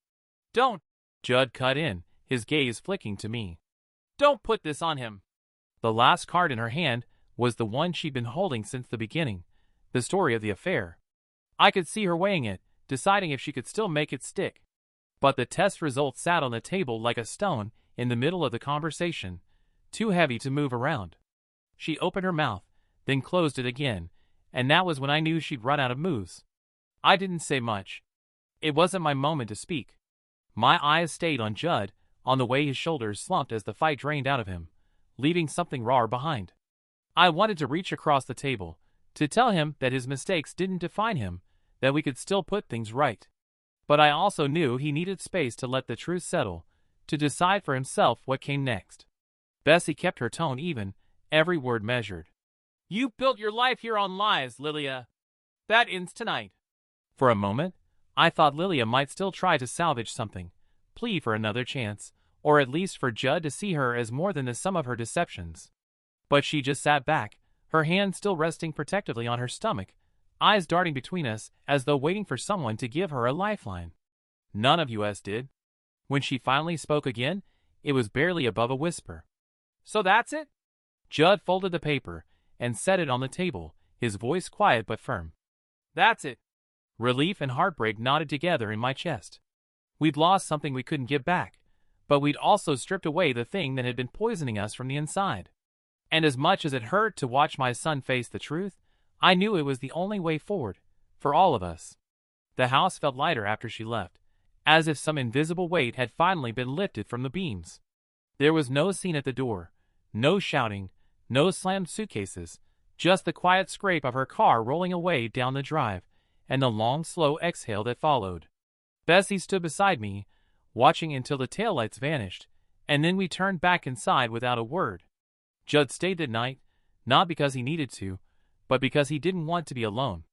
"Don't," Judd cut in, his gaze flicking to me. "Don't put this on him." The last card in her hand was the one she'd been holding since the beginning, the story of the affair. I could see her weighing it, deciding if she could still make it stick. But the test result sat on the table like a stone in the middle of the conversation, too heavy to move around. She opened her mouth, then closed it again, and that was when I knew she'd run out of moves. I didn't say much. It wasn't my moment to speak. My eyes stayed on Judd, on the way his shoulders slumped as the fight drained out of him, leaving something raw behind. I wanted to reach across the table, to tell him that his mistakes didn't define him, that we could still put things right. But I also knew he needed space to let the truth settle, to decide for himself what came next. Bessie kept her tone even, every word measured. "You built your life here on lies, Lilia. That ends tonight." For a moment, I thought Lilia might still try to salvage something, plead for another chance, or at least for Judd to see her as more than the sum of her deceptions. But she just sat back, her hand still resting protectively on her stomach, eyes darting between us as though waiting for someone to give her a lifeline. None of us did. When she finally spoke again, it was barely above a whisper. "So that's it?" Judd folded the paper and set it on the table, his voice quiet but firm. "That's it." Relief and heartbreak knotted together in my chest. We'd lost something we couldn't get back, but we'd also stripped away the thing that had been poisoning us from the inside. And as much as it hurt to watch my son face the truth, I knew it was the only way forward, for all of us. The house felt lighter after she left, as if some invisible weight had finally been lifted from the beams. There was no scene at the door, no shouting, no slammed suitcases, just the quiet scrape of her car rolling away down the drive, and the long, slow exhale that followed. Bessie stood beside me, watching until the taillights vanished, and then we turned back inside without a word. Judd stayed that night, not because he needed to, but because he didn't want to be alone.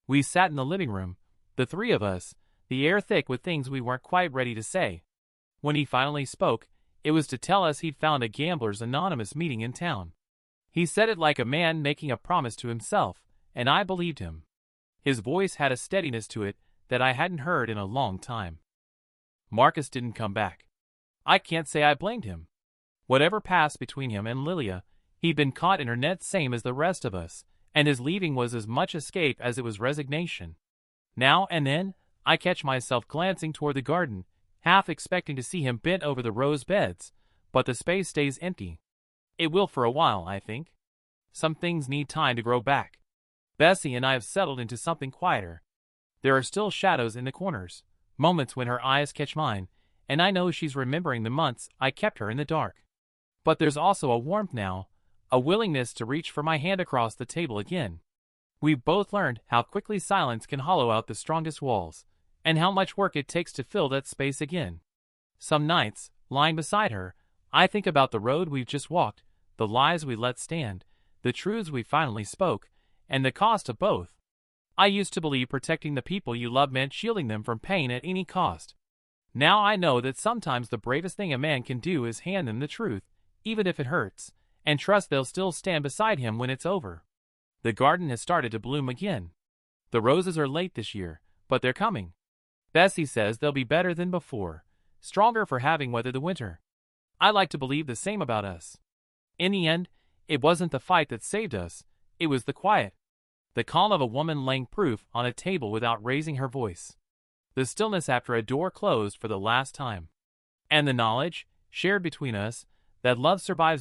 We sat in the living room, the three of us, the air thick with things we weren't quite ready to say. When he finally spoke, it was to tell us he'd found a Gamblers Anonymous meeting in town. He said it like a man making a promise to himself, and I believed him. His voice had a steadiness to it that I hadn't heard in a long time. Marcus didn't come back. I can't say I blamed him. Whatever passed between him and Lilia, he'd been caught in her net same as the rest of us, and his leaving was as much escape as it was resignation. Now and then, I catch myself glancing toward the garden, half expecting to see him bent over the rose beds, but the space stays empty. It will for a while, I think. Some things need time to grow back. Bessie and I have settled into something quieter. There are still shadows in the corners, moments when her eyes catch mine, and I know she's remembering the months I kept her in the dark. But there's also a warmth now, a willingness to reach for my hand across the table again. We've both learned how quickly silence can hollow out the strongest walls, and how much work it takes to fill that space again. Some nights, lying beside her, I think about the road we've just walked, the lies we let stand, the truths we finally spoke, and the cost of both. I used to believe protecting the people you love meant shielding them from pain at any cost. Now I know that sometimes the bravest thing a man can do is hand them the truth, even if it hurts, and trust they'll still stand beside him when it's over. The garden has started to bloom again. The roses are late this year, but they're coming. Bessie says they'll be better than before, stronger for having weathered the winter. I like to believe the same about us. In the end, it wasn't the fight that saved us, it was the quiet. The calm of a woman laying proof on a table without raising her voice. The stillness after a door closed for the last time. And the knowledge, shared between us, that love survives